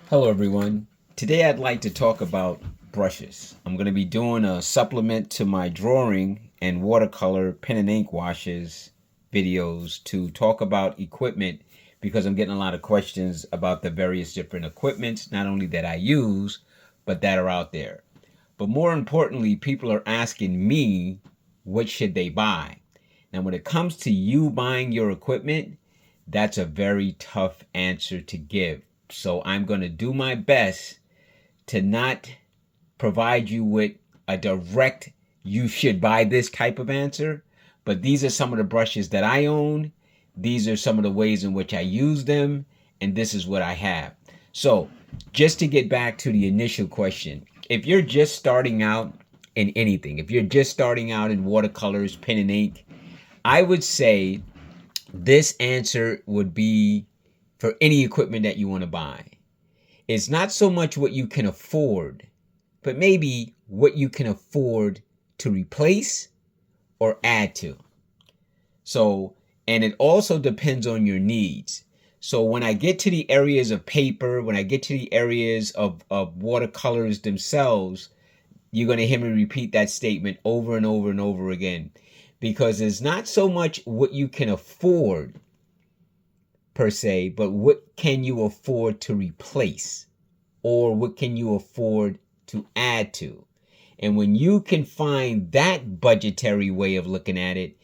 Hello everyone. Today I'd like to talk about brushes. I'm going to be doing a supplement to my drawing and watercolor pen and ink washes videos to talk about equipment because I'm getting a lot of questions about the various different equipments, not only that I use, but that are out there. But more importantly, people are asking me, what should they buy? Now, when it comes to you buying your equipment, that's a very tough answer to give. So I'm going to do my best to not provide you with a direct, you should buy this type of answer. But these are some of the brushes that I own. These are some of the ways in which I use them. And this is what I have. So just to get back to the initial question, if you're just starting out in anything, if you're just starting out in watercolors, pen and ink, I would say this answer would be for any equipment that you want to buy. It's not so much what you can afford, but maybe what you can afford to replace or add to. So, and it also depends on your needs. So when I get to the areas of paper, when I get to the areas of watercolors themselves, you're going to hear me repeat that statement over and over and over again. Because it's not so much what you can afford per se, but what can you afford to replace or what can you afford to add to? And when you can find that budgetary way of looking at it,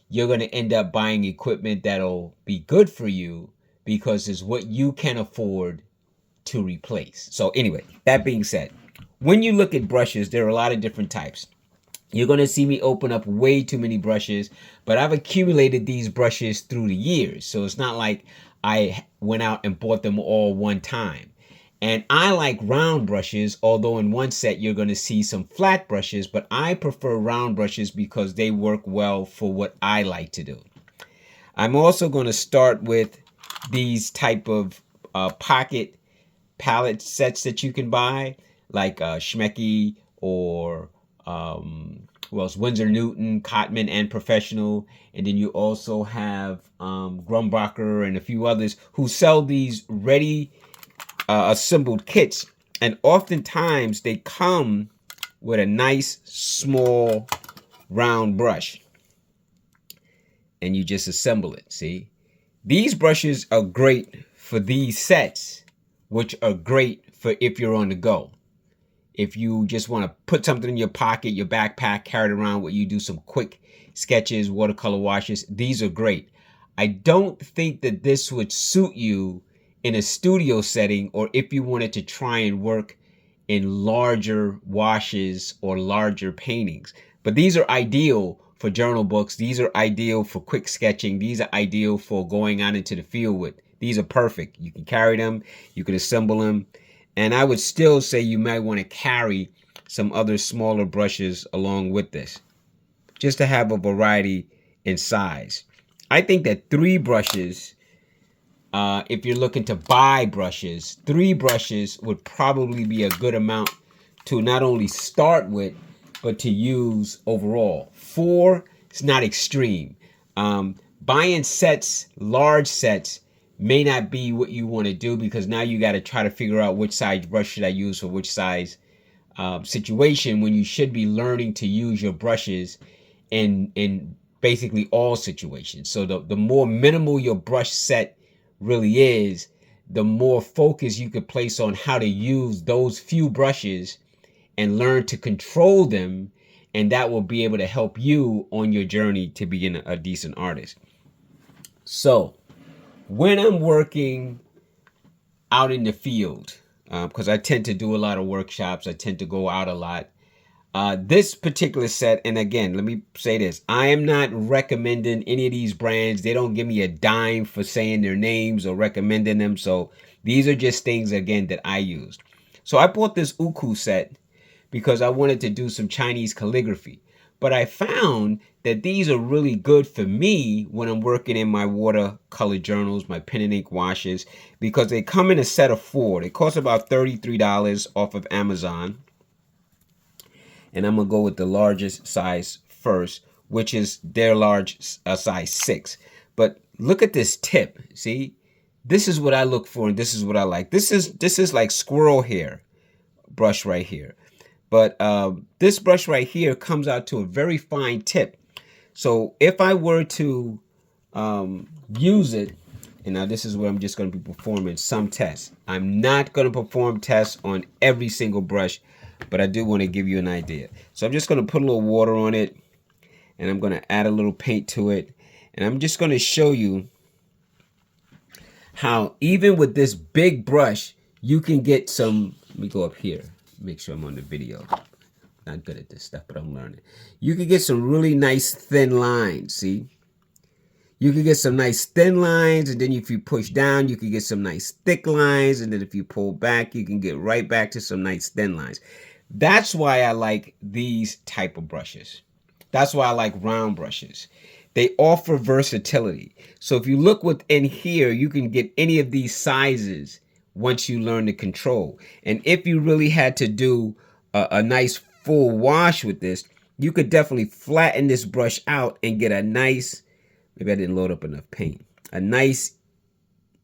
you're going to end up buying equipment that'll be good for you because it's what you can afford to replace. So anyway, that being said, when you look at brushes, there are a lot of different types. You're going to see me open up way too many brushes, but I've accumulated these brushes through the years. So it's not like I went out and bought them all one time. And I like round brushes, although in one set you're going to see some flat brushes, but I prefer round brushes because they work well for what I like to do. I'm also going to start with these type of pocket palette sets that you can buy, like Schmecky or who else? Winsor Newton, Cotman, and Professional. And then you also have Grumbacher and a few others who sell these ready assembled kits. And oftentimes they come with a nice small round brush. And you just assemble it, see? These brushes are great for these sets, which are great for if you're on the go. If you just want to put something in your pocket, your backpack, carry it around where you do some quick sketches, watercolor washes, these are great. I don't think that this would suit you in a studio setting or if you wanted to try and work in larger washes or larger paintings. But these are ideal for journal books. These are ideal for quick sketching. These are ideal for going out into the field with. These are perfect. You can carry them. You can assemble them. And I would still say you might want to carry some other smaller brushes along with this, just to have a variety in size. I think that three brushes, if you're looking to buy brushes, three brushes would probably be a good amount to not only start with, but to use overall. Four is not extreme. Buying sets, large sets, may not be what you want to do because now you got to try to figure out which size brush should I use for which size situation when you should be learning to use your brushes in basically all situations. So the more minimal your brush set really is, the more focus you could place on how to use those few brushes and learn to control them, and that will be able to help you on your journey to being a decent artist. So when I'm working out in the field, because I tend to do a lot of workshops, I tend to go out a lot. This particular set, and again, let me say this, I am not recommending any of these brands. They don't give me a dime for saying their names or recommending them. So these are just things, again, that I used. So I bought this Uku set because I wanted to do some Chinese calligraphy. But I found that these are really good for me when I'm working in my watercolor journals, my pen and ink washes, because they come in a set of four. They cost about $33 off of Amazon. And I'm going to go with the largest size first, which is their large size 6. But look at this tip. See, this is what I look for, and this is what I like. This is like squirrel hair brush right here. But this brush right here comes out to a very fine tip. So if I were to use it, and now this is where I'm just going to be performing some tests. I'm not going to perform tests on every single brush, but I do want to give you an idea. So I'm just going to put a little water on it, and I'm going to add a little paint to it, and I'm just going to show you how even with this big brush, you can get some. Let me go up here, make sure I'm on the video. Not good at this stuff, but I'm learning. You can get some really nice thin lines, see? You can get some nice thin lines, and then if you push down, you can get some nice thick lines, and then if you pull back, you can get right back to some nice thin lines. That's why I like these type of brushes. That's why I like round brushes. They offer versatility. So if you look within here, you can get any of these sizes once you learn the control. And if you really had to do a nice full wash with this, you could definitely flatten this brush out and get a nice, maybe I didn't load up enough paint, a nice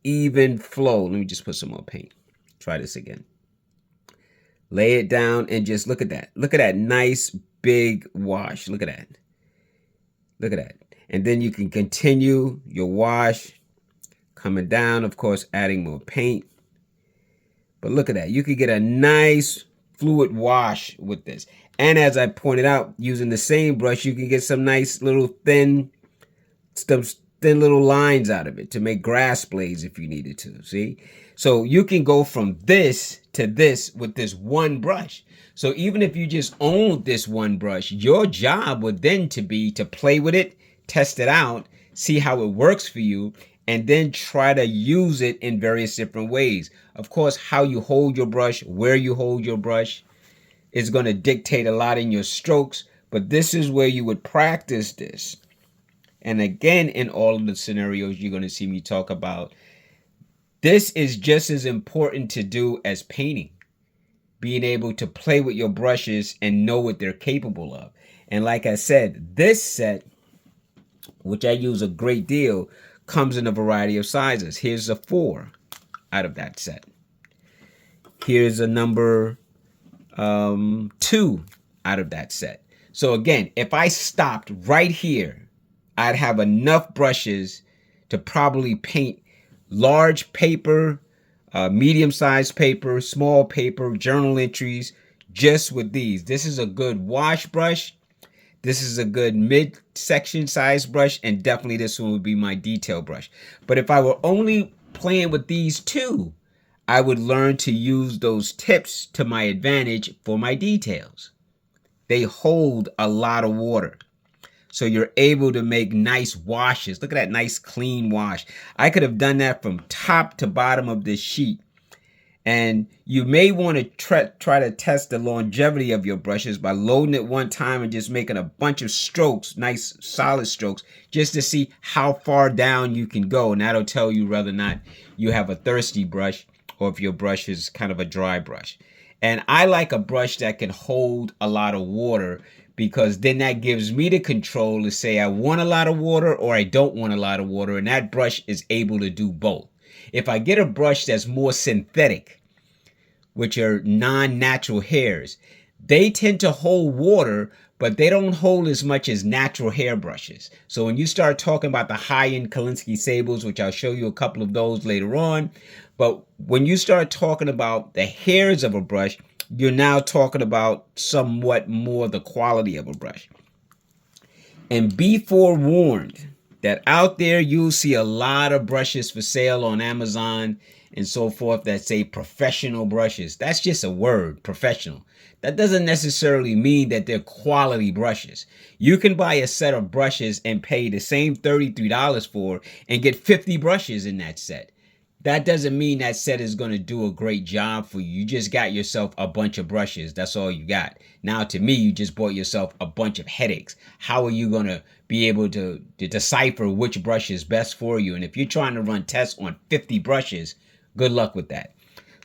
even flow. Let me just put some more paint. Try this again. Lay it down and just look at that. Look at that nice big wash. Look at that. Look at that. And then you can continue your wash, coming down, of course, adding more paint. But look at that. You could get a nice fluid wash with this. And as I pointed out, using the same brush, you can get some nice little thin little lines out of it to make grass blades if you needed to, see? So you can go from this to this with this one brush. So even if you just owned this one brush, your job would then to be to play with it, test it out, see how it works for you, and then try to use it in various different ways. Of course, how you hold your brush, where you hold your brush is going to dictate a lot in your strokes, but this is where you would practice this. And again, in all of the scenarios you're going to see me talk about, this is just as important to do as painting. Being able to play with your brushes and know what they're capable of. And like I said, this set, which I use a great deal, comes in a variety of sizes. Here's a 4 out of that set. Here's a number 2 out of that set. So again, if I stopped right here, I'd have enough brushes to probably paint large paper, medium-sized paper, small paper, journal entries, just with these. This is a good wash brush. This is a good mid-section size brush, and definitely this one would be my detail brush. But if I were only playing with these two, I would learn to use those tips to my advantage for my details. They hold a lot of water. So you're able to make nice washes. Look at that nice clean wash. I could have done that from top to bottom of this sheet. And you may want to try to test the longevity of your brushes by loading it one time and just making a bunch of strokes, nice solid strokes, just to see how far down you can go. And that'll tell you whether or not you have a thirsty brush or if your brush is kind of a dry brush. And I like a brush that can hold a lot of water, because then that gives me the control to say I want a lot of water or I don't want a lot of water, and that brush is able to do both. If I get a brush that's more synthetic, which are non-natural hairs, they tend to hold water, but they don't hold as much as natural hair brushes. So when you start talking about the high-end Kolinsky Sables, which I'll show you a couple of those later on, but when you start talking about the hairs of a brush, you're now talking about somewhat more the quality of a brush. And be forewarned that out there you'll see a lot of brushes for sale on Amazon and so forth that say professional brushes. That's just a word, professional. That doesn't necessarily mean that they're quality brushes. You can buy a set of brushes and pay the same $33 for and get 50 brushes in that set. That doesn't mean that set is going to do a great job for you. You just got yourself a bunch of brushes. That's all you got. Now, to me, you just bought yourself a bunch of headaches. How are you going to be able to decipher which brush is best for you? And if you're trying to run tests on 50 brushes, good luck with that.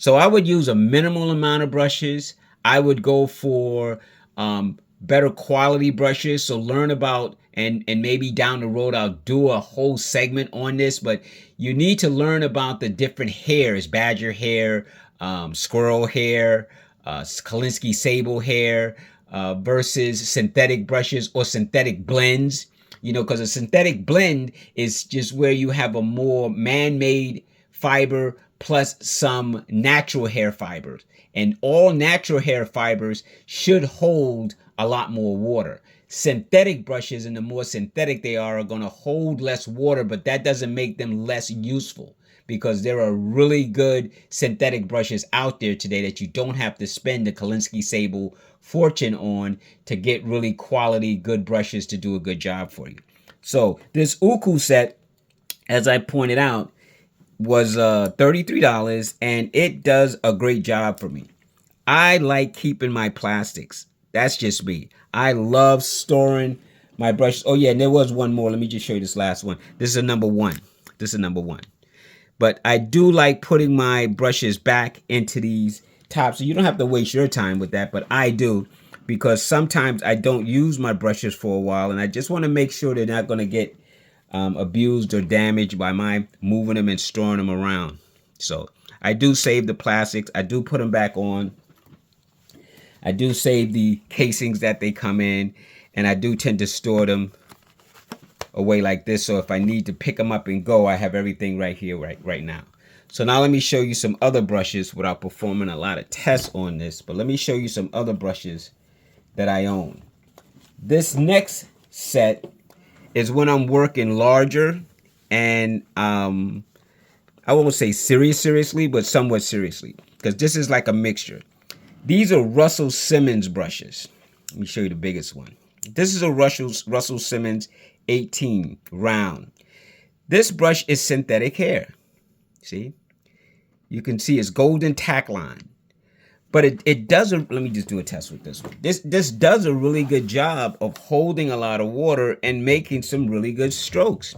So I would use a minimal amount of brushes. I would go for better quality brushes. So learn about and maybe down the road I'll do a whole segment on this, but you need to learn about the different hairs: badger hair, squirrel hair, Kolinsky sable hair, versus synthetic brushes or synthetic blends. You know, because a synthetic blend is just where you have a more man-made fiber plus some natural hair fibers. And all natural hair fibers should hold a lot more water. Synthetic brushes, and the more synthetic they are going to hold less water, but that doesn't make them less useful, because there are really good synthetic brushes out there today that you don't have to spend the Kolinsky sable fortune on to get really quality good brushes to do a good job for you. So this Uku set, as I pointed out, was $33, and it does a great job for me. I like keeping my plastics. That's just me. I love storing my brushes. Oh yeah, and there was one more. Let me just show you this last one. This is a number one. This is a number one. But I do like putting my brushes back into these tops. So you don't have to waste your time with that, but I do, because sometimes I don't use my brushes for a while, and I just want to make sure they're not going to get abused or damaged by my moving them and storing them around. So I do save the plastics. I do put them back on. I do save the casings that they come in, and I do tend to store them away like this. So if I need to pick them up and go, I have everything right here, right now. So now let me show you some other brushes without performing a lot of tests on this. But let me show you some other brushes that I own. This next set is when I'm working larger, and I won't say seriously, but somewhat seriously, because this is like a mixture. These are Russell Simmons brushes. Let me show you the biggest one. This is a Russell Simmons 18 round. This brush is synthetic hair. See? You can see it's golden tack line. But it does let me just do a test with this one. This does a really good job of holding a lot of water and making some really good strokes.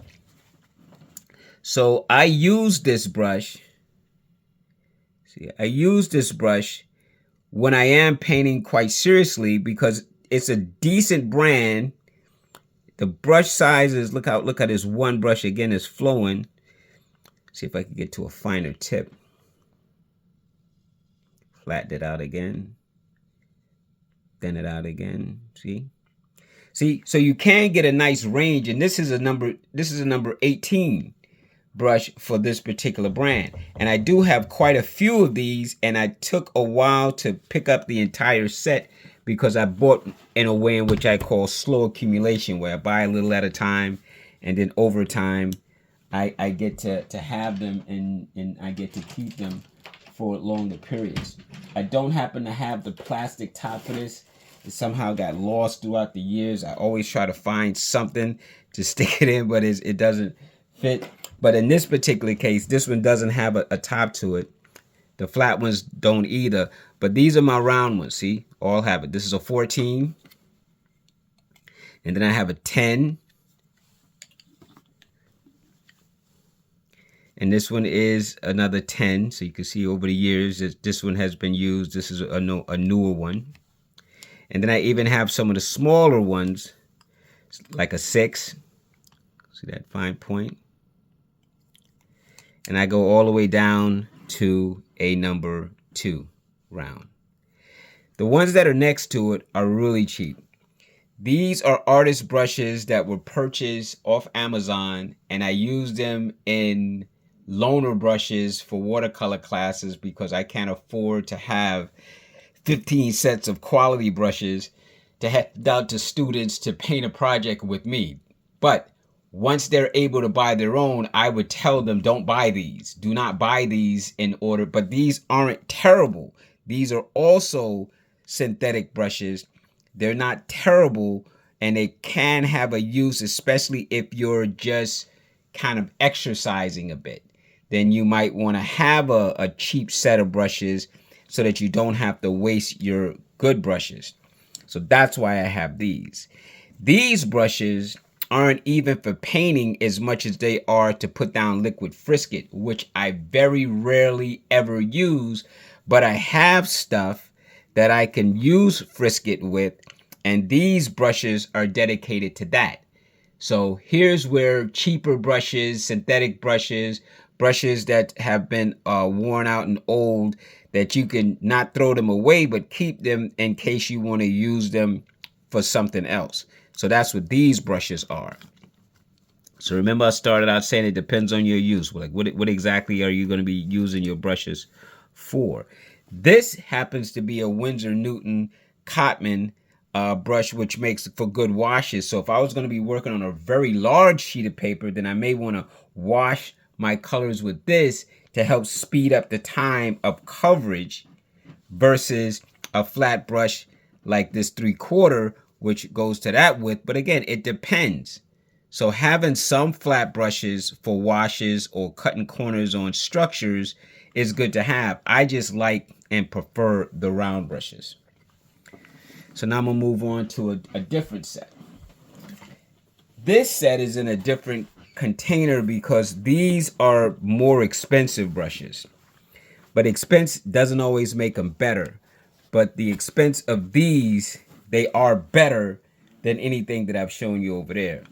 So I use this brush. See, I use this brush when I am painting quite seriously, because it's a decent brand. The brush size is, look how this one brush again is flowing. See if I can get to a finer tip. Flatten it out again. Thin it out again. See, so you can get a nice range, and this is a number 18 brush for this particular brand. And I do have quite a few of these, and I took a while to pick up the entire set, because I bought in a way in which I call slow accumulation, where I buy a little at a time, and then over time I get to have them, and I get to keep them for longer periods. I don't happen to have the plastic top for this. It somehow got lost throughout the years. I always try to find something to stick it in, but it doesn't fit. But in this particular case, this one doesn't have a top to it. The flat ones don't either. But these are my round ones. See, all have it. This is a 14. And then I have a 10. And this one is another 10. So you can see over the years that this one has been used. This is a newer one. And then I even have some of the smaller ones, like a 6. See that fine point? And I go all the way down to a number 2 round. The ones that are next to it are really cheap. These are artist brushes that were purchased off Amazon, and I use them in loaner brushes for watercolor classes, because I can't afford to have 15 sets of quality brushes to hand out to students to paint a project with me. But once they're able to buy their own, I would tell them, don't buy these. Do not buy these in order. But these aren't terrible. These are also synthetic brushes. They're not terrible, and they can have a use, especially if you're just kind of exercising a bit. Then you might want to have a cheap set of brushes so that you don't have to waste your good brushes. So that's why I have these. These brushes aren't even for painting as much as they are to put down liquid Frisket, which I very rarely ever use, but I have stuff that I can use Frisket with, and these brushes are dedicated to that. So here's where cheaper brushes, synthetic brushes, brushes that have been worn out and old, that you can not throw them away, but keep them in case you want to use them for something else. So that's what these brushes are. So remember, I started out saying it depends on your use. Like, what exactly are you going to be using your brushes for? This happens to be a Winsor Newton Cotman brush, which makes for good washes. So if I was going to be working on a very large sheet of paper, then I may want to wash my colors with this to help speed up the time of coverage versus a flat brush like this 3/4, which goes to that width. But again, it depends. So having some flat brushes for washes or cutting corners on structures is good to have. I just like and prefer the round brushes. So now I'm gonna move on to a different set. This set is in a different container because these are more expensive brushes. But expense doesn't always make them better. But the expense of these, they are better than anything that I've shown you over there.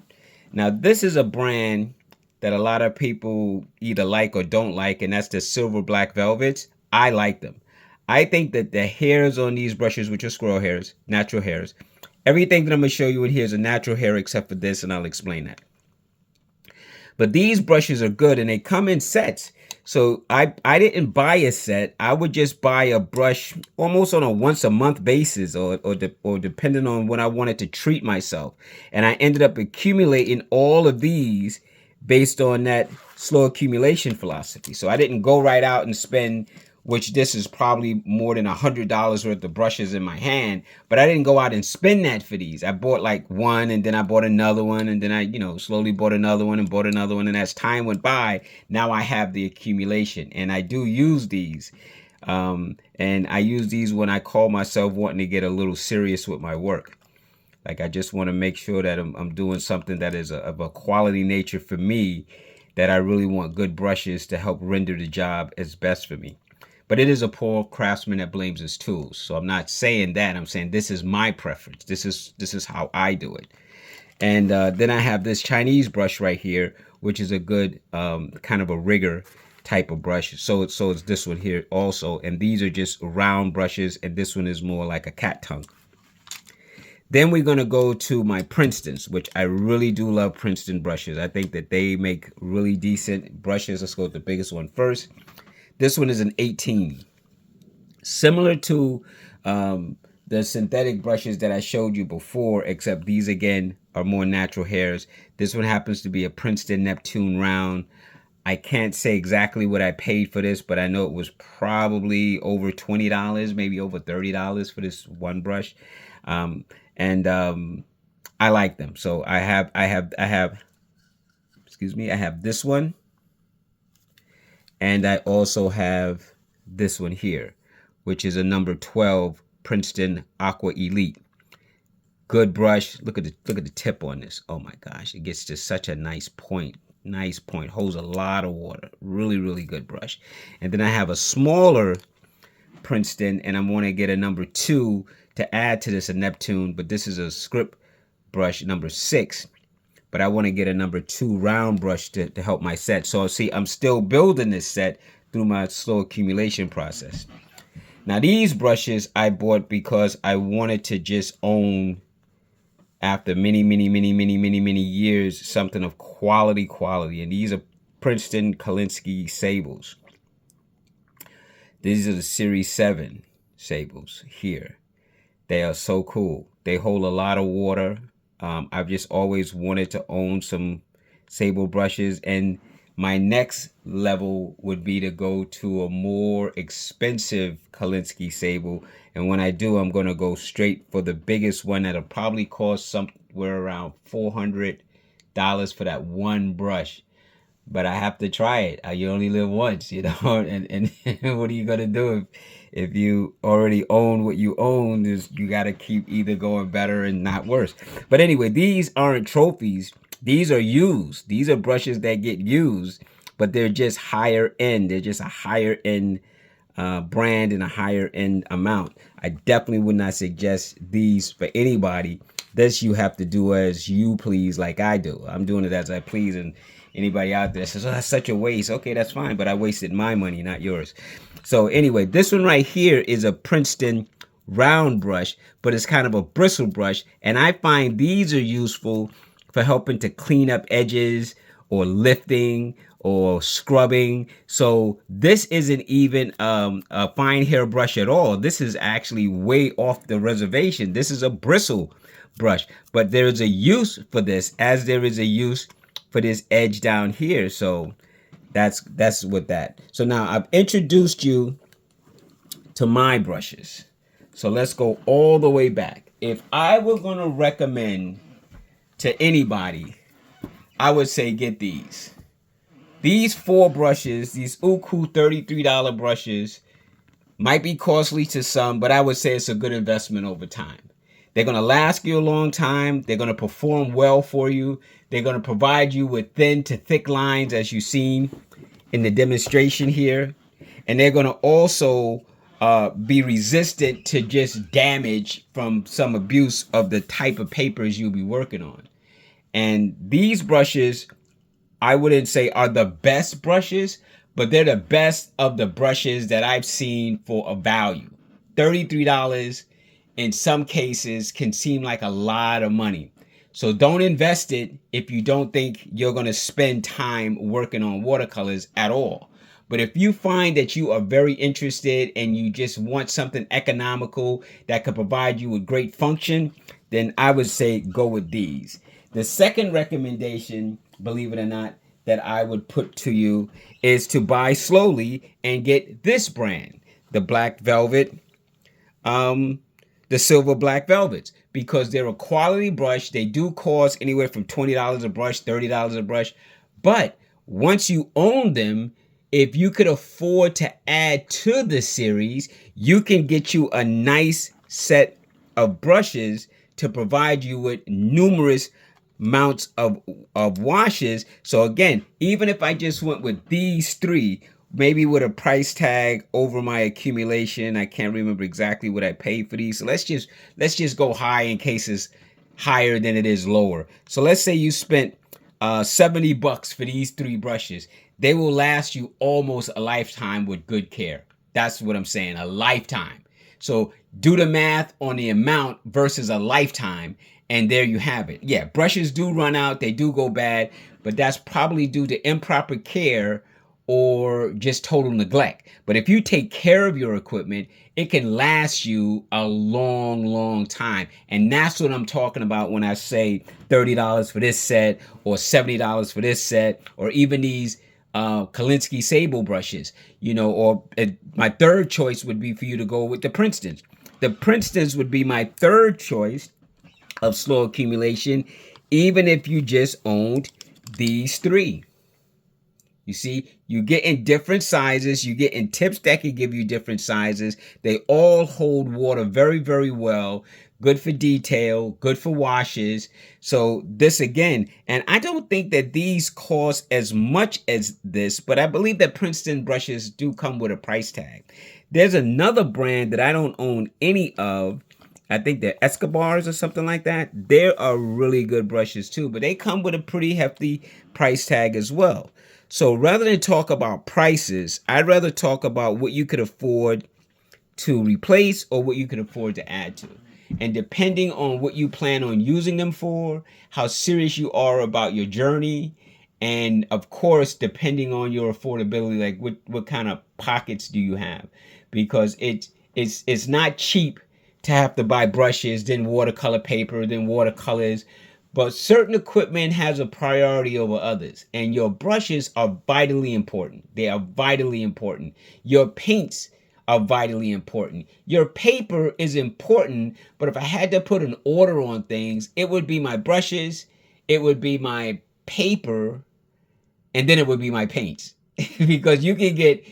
Now, this is a brand that a lot of people either like or don't like, and that's the Silver Black Velvets. I like them. I think that the hairs on these brushes, which are squirrel hairs, natural hairs, everything that I'm going to show you in here is a natural hair except for this, and I'll explain that. But these brushes are good, and they come in sets. So I didn't buy a set. I would just buy a brush almost on a once a month basis, or depending on when I wanted to treat myself. And I ended up accumulating all of these based on that slow accumulation philosophy. So I didn't go right out and spend, which this is probably more than $100 worth of brushes in my hand, but I didn't go out and spend that for these. I bought like one, and then I bought another one, and then I, slowly bought another one and bought another one. And as time went by, now I have the accumulation, and I do use these. And I use these when I call myself wanting to get a little serious with my work. Like, I just want to make sure that I'm doing something that is of a quality nature for me, that I really want good brushes to help render the job as best for me. But it is a poor craftsman that blames his tools. So I'm not saying that. I'm saying this is my preference. This is how I do it. And then I have this Chinese brush right here, which is a good kind of a rigger type of brush. So it's this one here also. And these are just round brushes, and this one is more like a cat tongue. Then we're going to go to my Princeton's, which I really do love Princeton brushes. I think that they make really decent brushes. Let's go with the biggest one first. This one is an 18. Similar to the synthetic brushes that I showed you before, except these again are more natural hairs. This one happens to be a Princeton Neptune round. I can't say exactly what I paid for this, but I know it was probably over $20, maybe over $30 for this one brush. I like them. So I have this one, and I also have this one here, which is a number 12 Princeton Aqua Elite. Good brush. Look at the tip on this. Oh my gosh, it gets to such a nice point. Nice point. Holds a lot of water. Really, really good brush. And then I have a smaller Princeton, and I'm going to get a number 2 to add to this, a Neptune, but this is a script brush number 6. But I want to get a number 2 round brush to help my set. So see, I'm still building this set through my slow accumulation process. Now these brushes I bought because I wanted to just own, after many years, something of quality. And these are Princeton Kolinsky sables. These are the Series 7 sables here. They are so cool. They hold a lot of water. I've just always wanted to own some sable brushes, and my next level would be to go to a more expensive Kolinsky sable. And when I do, I'm going to go straight for the biggest one that'll probably cost somewhere around $400 for that one brush. But I have to try it. You only live once, and what are you going to do if you already own what you own? Is you got to keep either going better and not worse. But anyway, these aren't trophies. These are used. These are brushes that get used, but they're just higher end. They're just a higher end brand and a higher end amount. I definitely would not suggest these for anybody This you have to do as you please, like I do. I'm doing it as I please, and anybody out there says, "Oh, that's such a waste." Okay, that's fine, but I wasted my money, not yours. So anyway, this one right here is a Princeton round brush, but it's kind of a bristle brush, and I find these are useful for helping to clean up edges or lifting or scrubbing. So this isn't even a fine hair brush at all. This is actually way off the reservation. This is a bristle brush, but there is a use for this, as there is a use for this edge down here. So that's what that. So now I've introduced you to my brushes. So let's go all the way back. If I were going to recommend to anybody, I would say get these. These 4 brushes, these Uku $33 brushes, might be costly to some, but I would say it's a good investment over time. They're going to last you a long time. They're going to perform well for you. They're going to provide you with thin to thick lines, as you've seen in the demonstration here. And they're going to also be resistant to just damage from some abuse of the type of papers you'll be working on. And these brushes, I wouldn't say are the best brushes, but they're the best of the brushes that I've seen for a value. $33 in some cases can seem like a lot of money. So don't invest it if you don't think you're going to spend time working on watercolors at all. But if you find that you are very interested and you just want something economical that could provide you with great function, then I would say go with these. The second recommendation, believe it or not, that I would put to you is to buy slowly and get this brand, the Black Velvet, the Silver Black Velvets, because they're a quality brush. They do cost anywhere from $20 a brush, $30 a brush. But once you own them, if you could afford to add to the series, you can get you a nice set of brushes to provide you with numerous amounts of washes. So again, even if I just went with these 3, maybe with a price tag over my accumulation, I can't remember exactly what I paid for these. So let's just go high in case it's higher than it is lower. So let's say you spent $70 for these 3 brushes. They will last you almost a lifetime with good care. That's what I'm saying, a lifetime. So do the math on the amount versus a lifetime, and there you have it. Yeah, brushes do run out, they do go bad, but that's probably due to improper care or just total neglect. But if you take care of your equipment, it can last you a long, long time. And that's what I'm talking about when I say $30 for this set or $70 for this set, or even these Kolinsky Sable brushes, you know, or my third choice would be for you to go with the Princetons. The Princetons would be my third choice of slow accumulation, even if you just owned these 3. You see, you get in different sizes. You get in tips that can give you different sizes. They all hold water very, very well. Good for detail, good for washes. So this again, and I don't think that these cost as much as this, but I believe that Princeton brushes do come with a price tag. There's another brand that I don't own any of. I think they're Escobars or something like that. They are really good brushes too, but they come with a pretty hefty price tag as well. So rather than talk about prices, I'd rather talk about what you could afford to replace or what you can afford to add to. And depending on what you plan on using them for, how serious you are about your journey, and of course, depending on your affordability, like what kind of pockets do you have? Because it's not cheap to have to buy brushes, then watercolor paper, then watercolors. But certain equipment has a priority over others, and your brushes are vitally important. They are vitally important. Your paints are vitally important. Your paper is important, but if I had to put an order on things, it would be my brushes, it would be my paper, and then it would be my paints. Because you can get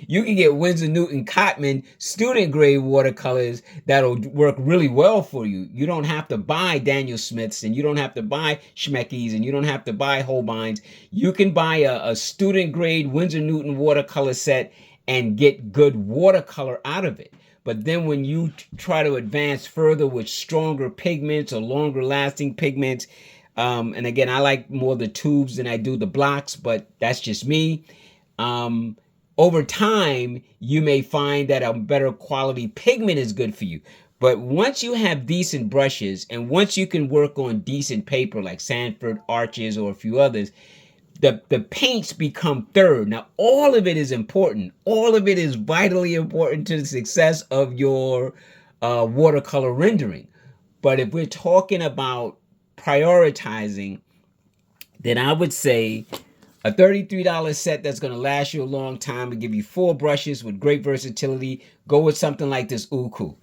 Winsor Newton Cotman student grade watercolors that'll work really well for you. You don't have to buy Daniel Smiths, and you don't have to buy Schmeckies, and you don't have to buy Holbeins. You can buy a student grade Winsor Newton watercolor set and get good watercolor out of it. But then when you try to advance further with stronger pigments or longer lasting pigments, and again, I like more the tubes than I do the blocks, but that's just me. Over time, you may find that a better quality pigment is good for you. But once you have decent brushes and once you can work on decent paper like Sanford, Arches, or a few others, the paints become third. Now, all of it is important. All of it is vitally important to the success of your watercolor rendering. But if we're talking about prioritizing, then I would say a $33 set that's going to last you a long time and give you 4 brushes with great versatility. Go with something like this Uku.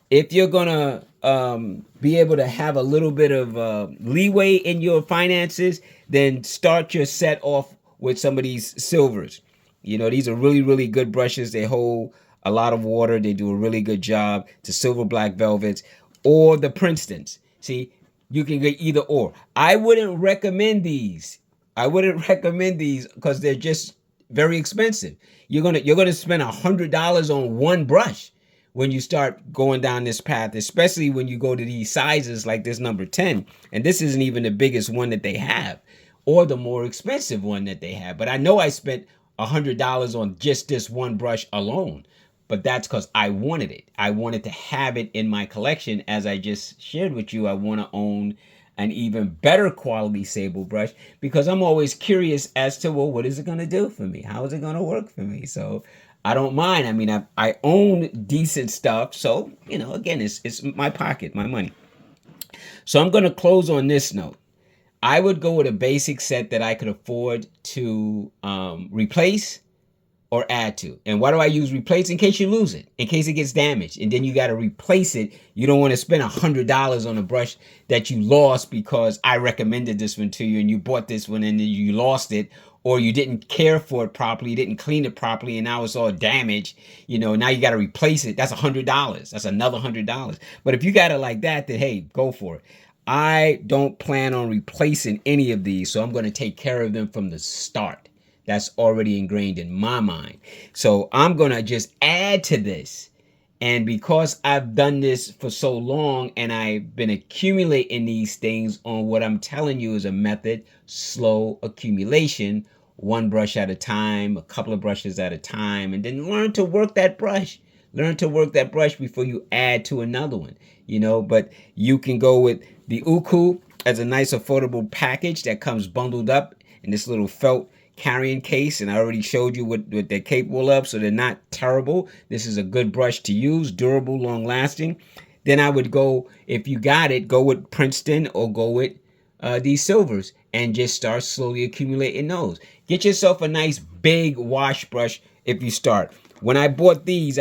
If you're going to be able to have a little bit of leeway in your finances, then start your set off with some of these silvers. You know, these are really, really good brushes. They hold a lot of water. They do a really good job. The silver black velvets or the Princetons. See, you can get either or. I wouldn't recommend these. I wouldn't recommend these because they're just very expensive. You're gonna spend $100 on one brush when you start going down this path, especially when you go to these sizes like this number 10. And this isn't even the biggest one that they have or the more expensive one that they have. But I know I spent $100 on just this one brush alone. But that's because I wanted it. I wanted to have it in my collection. As I just shared with you, I want to own an even better quality sable brush because I'm always curious as to, well, what is it going to do for me? How is it going to work for me? So I don't mind. I mean, I own decent stuff. So, you know, again, it's my pocket, my money. So I'm going to close on this note. I would go with a basic set that I could afford to replace or add to. And why do I use replace? In case you lose it, in case it gets damaged, and then you got to replace it. You don't want to spend $100 on a brush that you lost because I recommended this one to you and you bought this one and then you lost it, or you didn't care for it properly, you didn't clean it properly, and now it's all damaged. You know, now you got to replace it. That's $100. That's another $100. But if you got it like that, then hey, go for it. I don't plan on replacing any of these, so I'm going to take care of them from the start. That's already ingrained in my mind. So I'm going to just add to this. And because I've done this for so long and I've been accumulating these things on what I'm telling you is a method, slow accumulation, one brush at a time, a couple of brushes at a time, and then learn to work that brush. Learn to work that brush before you add to another one, you know, but you can go with the Uku as a nice affordable package that comes bundled up in this little felt carrying case, and I already showed you what they're capable of, so they're not terrible. This is a good brush to use, durable, long lasting. Then I would go, if you got it, go with Princeton or go with these silvers and just start slowly accumulating those. Get yourself a nice big wash brush if you start. When I bought these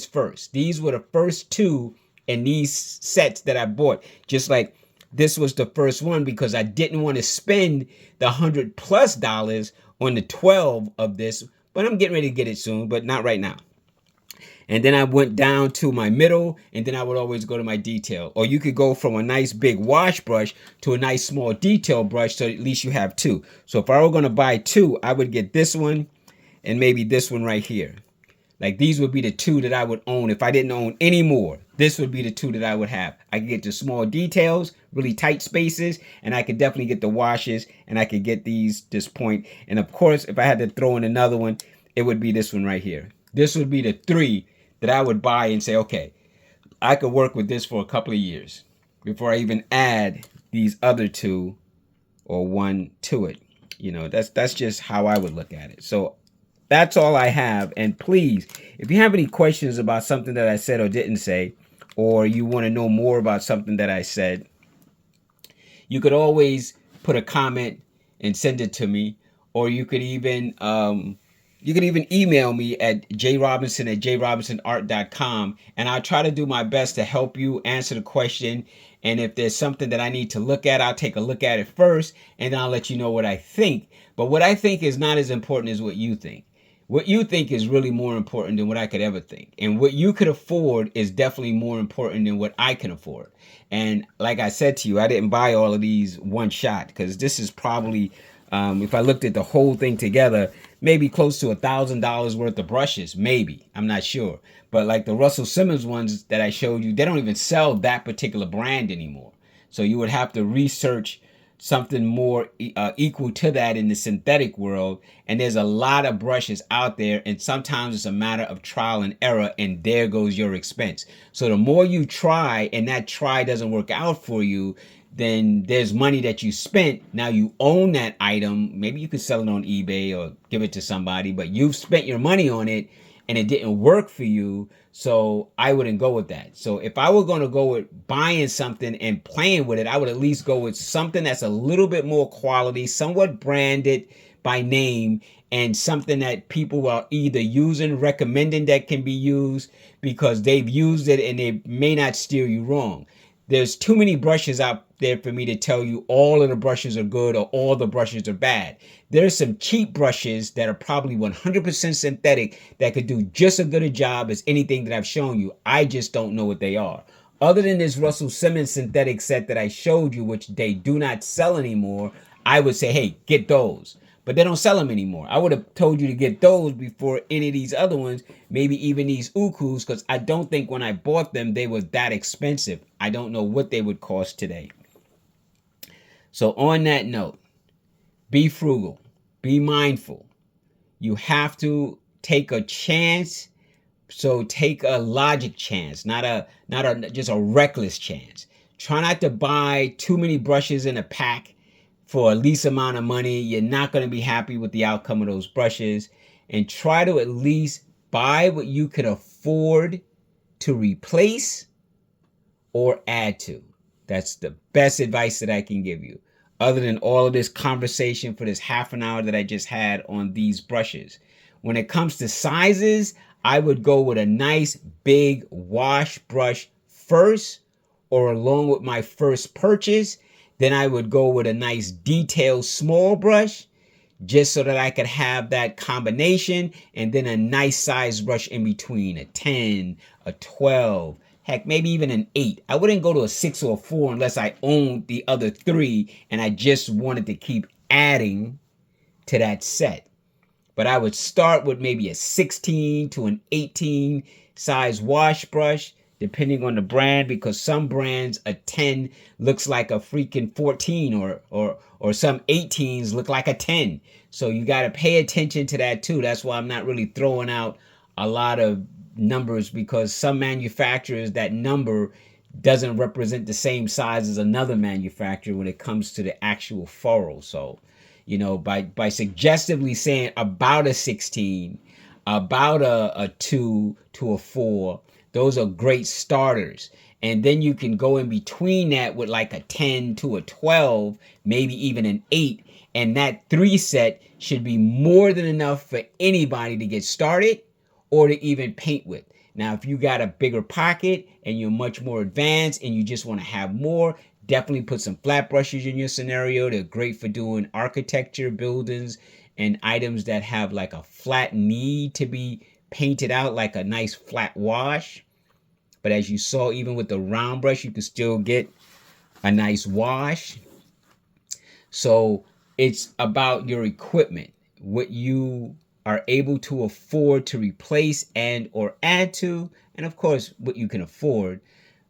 first. These were the first two in these sets that I bought. Just like this was the first one because I didn't want to spend the $100+ on the 12 of this, but I'm getting ready to get it soon, but not right now. And then I went down to my middle, and then I would always go to my detail. Or you could go from a nice big wash brush to a nice small detail brush, so at least you have two. So if I were going to buy two, I would get this one and maybe this one right here. Like these would be the two that I would own. If I didn't own any more, this would be the two that I would have. I could get the small details, really tight spaces, and I could definitely get the washes, and I could get this point. And of course, if I had to throw in another one, it would be this one right here. This would be the three that I would buy and say, okay, I could work with this for a couple of years before I even add these other two or one to it. You know, that's just how I would look at it. So that's all I have. And please, if you have any questions about something that I said or didn't say, or you want to know more about something that I said, you could always put a comment and send it to me, or you could even email me at jrobinson@jrobinsonart.com, and I'll try to do my best to help you answer the question. And if there's something that I need to look at, I'll take a look at it first, and then I'll let you know what I think. But what I think is not as important as what you think. What you think is really more important than what I could ever think. And what you could afford is definitely more important than what I can afford. And like I said to you, I didn't buy all of these one shot because this is probably, if I looked at the whole thing together, maybe close to $1,000 worth of brushes, maybe. I'm not sure. But like the Russell Simmons ones that I showed you, they don't even sell that particular brand anymore. So you would have to research something more equal to that in the synthetic world. And there's a lot of brushes out there, and sometimes it's a matter of trial and error, and there goes your expense. So the more you try and that try doesn't work out for you, then there's money that you spent. Now you own that item. Maybe you could sell it on eBay or give it to somebody, but you've spent your money on it and it didn't work for you. So I wouldn't go with that. So if I were going to go with buying something and playing with it, I would at least go with something that's a little bit more quality, somewhat branded by name, and something that people are either using, recommending that can be used because they've used it and they may not steer you wrong. There's too many brushes out there for me to tell you all of the brushes are good or all the brushes are bad. There's some cheap brushes that are probably 100% synthetic that could do just as good a job as anything that I've shown you. I just don't know what they are. Other than this Russell Simmons synthetic set that I showed you, which they do not sell anymore, I would say, hey, get those. But they don't sell them anymore. I would have told you to get those before any of these other ones, maybe even these Ukus, because I don't think when I bought them, they were that expensive. I don't know what they would cost today. So on that note, be frugal, be mindful. You have to take a chance. So take a logic chance, not just a reckless chance. Try not to buy too many brushes in a pack for a least amount of money. You're not going to be happy with the outcome of those brushes. And try to at least buy what you can afford to replace or add to. That's the best advice that I can give you. Other than all of this conversation for this half an hour that I just had on these brushes. When it comes to sizes, I would go with a nice big wash brush first, or along with my first purchase. Then I would go with a nice detailed small brush, just so that I could have that combination, and then a nice size brush in between, a 10, a 12, heck, maybe even an 8. I wouldn't go to a 6 or a 4 unless I owned the other 3 and I just wanted to keep adding to that set. But I would start with maybe a 16 to an 18 size wash brush, depending on the brand, because some brands a 10 looks like a freaking 14, or some 18s look like a 10. So you got to pay attention to that too. That's why I'm not really throwing out a lot of numbers, because some manufacturers, that number doesn't represent the same size as another manufacturer when it comes to the actual furrow. So, you know, by suggestively saying about a 16, about a 2 to a 4, those are great starters. And then you can go in between that with like a 10 to a 12, maybe even an 8. And that 3 set should be more than enough for anybody to get started or to even paint with. Now, if you got a bigger pocket and you're much more advanced and you just want to have more, definitely put some flat brushes in your scenario. They're great for doing architecture, buildings, and items that have like a flat need to be painted out, like a nice flat wash. But as you saw, even with the round brush, you can still get a nice wash. So it's about your equipment, what you are able to afford to replace and or add to, and of course what you can afford.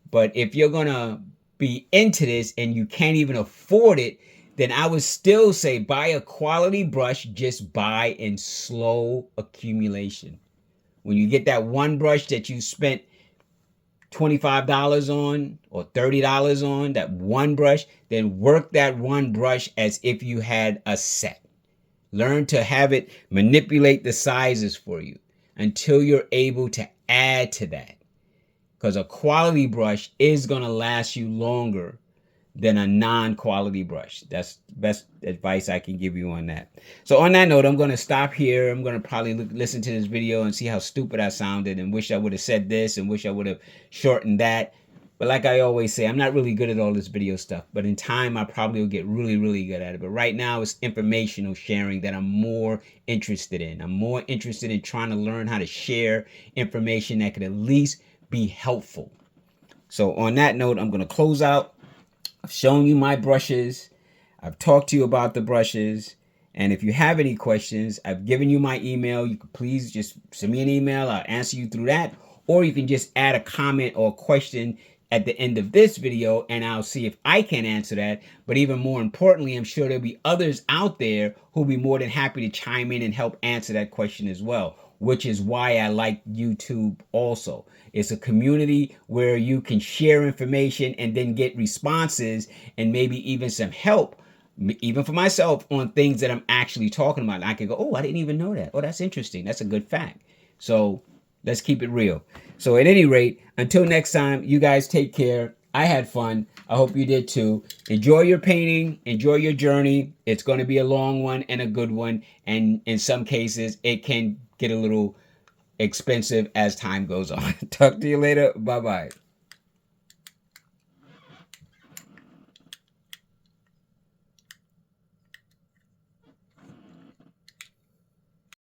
But if you're gonna be into this and you can't even afford it, then I would still say buy a quality brush. Just buy in slow accumulation. When you get that one brush that you spent $25 on or $30 on, that one brush, then work that one brush as if you had a set. Learn to have it manipulate the sizes for you until you're able to add to that. Because a quality brush is going to last you longer than a non-quality brush. That's the best advice I can give you on that. So on that note, I'm going to stop here. I'm going to probably listen to this video and see how stupid I sounded and wish I would have said this and wish I would have shortened that. But like I always say, I'm not really good at all this video stuff. But in time, I probably will get really, really good at it. But right now, it's informational sharing that I'm more interested in. I'm more interested in trying to learn how to share information that could at least be helpful. So on that note, I'm going to close out. I've shown you my brushes. I've talked to you about the brushes. And if you have any questions, I've given you my email. You can please just send me an email. I'll answer you through that. Or you can just add a comment or a question at the end of this video, and I'll see if I can answer that. But even more importantly, I'm sure there'll be others out there who'll be more than happy to chime in and help answer that question as well, which is why I like YouTube also. It's a community where you can share information and then get responses and maybe even some help, even for myself, on things that I'm actually talking about. I could go, oh, I didn't even know that. Oh, that's interesting. That's a good fact. So let's keep it real. So at any rate, until next time, you guys take care. I had fun. I hope you did too. Enjoy your painting. Enjoy your journey. It's going to be a long one and a good one. And in some cases, it can get a little expensive as time goes on. Talk to you later. Bye-bye.